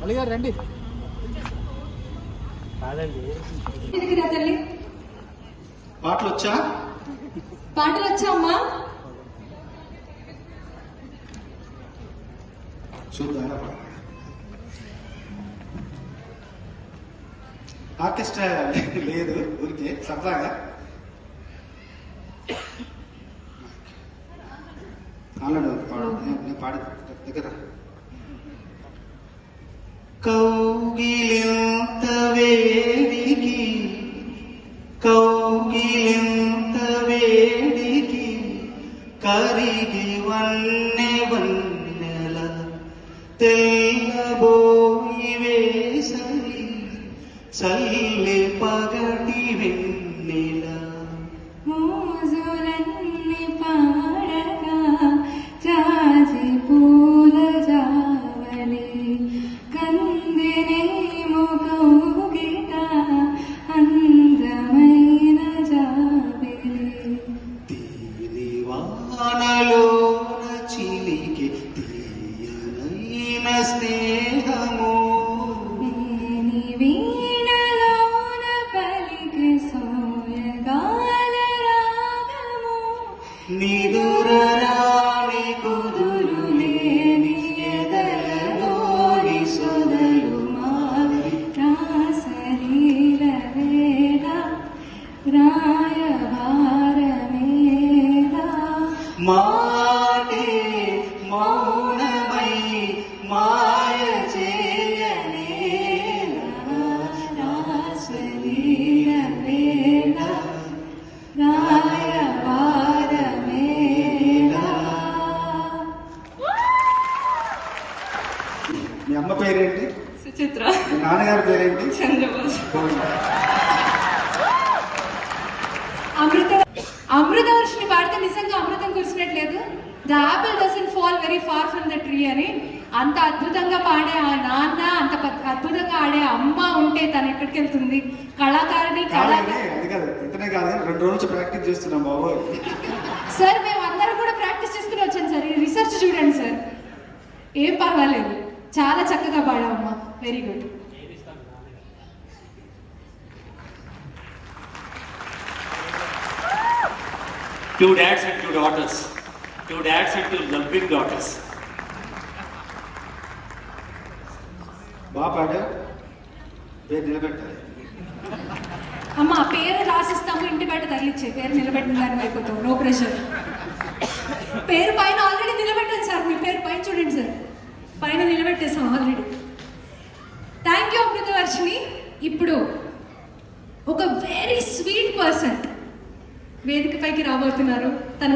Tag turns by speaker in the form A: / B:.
A: అలిగారు రండి. పాటలు వచ్చా?
B: పాటలు వచ్చా అమ్మా?
A: చూద్దాం. ఆర్కెస్ట్రా లేదు, ఊరికే సరదాగా. అన్నాడు నేను పాడు దగ్గర. కౌగిలింత వేడికి కౌగిలింత వేడికి కరిగి వన్నె వన్నెల తెల్లబోయి వేసరి చల్లి పగటి వెన్నెల
B: మోజులన్నీ పాడగా జాజి పూల జావలి కందినేమో కౌగిట అందమైన జాబిలి
A: తీని వానలోన చిలికి తీయనైన స్నేహము
B: వీణలోన పలికి సోయగాల రాగము
A: నిదురరాని కుదురు లేని ఎదలలోని సొదలు మాదిరి
B: రాసలీల వేళ రాయభారమేళ
A: మాటే మౌనమై మాయ చేయనేలా
B: రాసలీల వేళ రాయభారమేళ.
A: మీ అమ్మ పేరేంటి?
B: సుచిత్ర.
A: మీ నాన్నగారి పేరేంటి?
B: చంద్రబోస్. అమృతవర్షిని పాడితే నిజంగా అమృతం కురిసినట్లేదు. The apple doesn't fall very far from the tree అని అంత అద్భుతంగా పాడే ఆ నాన్న, అంత అద్భుతంగా ఆడే అమ్మ ఉంటే తను ఎక్కడికి వెళ్తుంది? కళాకారిణి
A: అది కాదు, ఇంటనే కాదు, 2 రోజుల నుంచి ప్రాక్టీస్ చేస్తున్నాం బాబు.
B: సార్ మేము అందరం కూడా ప్రాక్టీస్ చేసుకుని వచ్చాను సార్. ఈ రిసర్చ్ చూడండి సార్, ఏం పర్వాలేదు, చాలా చక్కగా పాడావమ్మా. Very good.
C: Two dads and 2 daughters. 2 dads and 2 loving daughters.
A: బాగా పాడా, పేరు నిలబెట్టాలి.
B: అమ్మ పేరు రాసిస్తాము, ఇంటి బయట తగిలిచ్చే పేరు నిలబెట్టిన దాన్ని అయిపోతాం. No pressure. పేరు పైన ఆల్రెడీ నిలబెట్టాను సార్. మీ పేరు పైన చూడండి సార్, పైన నిలబెట్టేసాం ఆల్రెడీ. Thank you Amritavarshini. ఇప్పుడు ఒక వెరీ స్వీట్ పర్సన్ వేదికపైకి రాబోతున్నారు. తన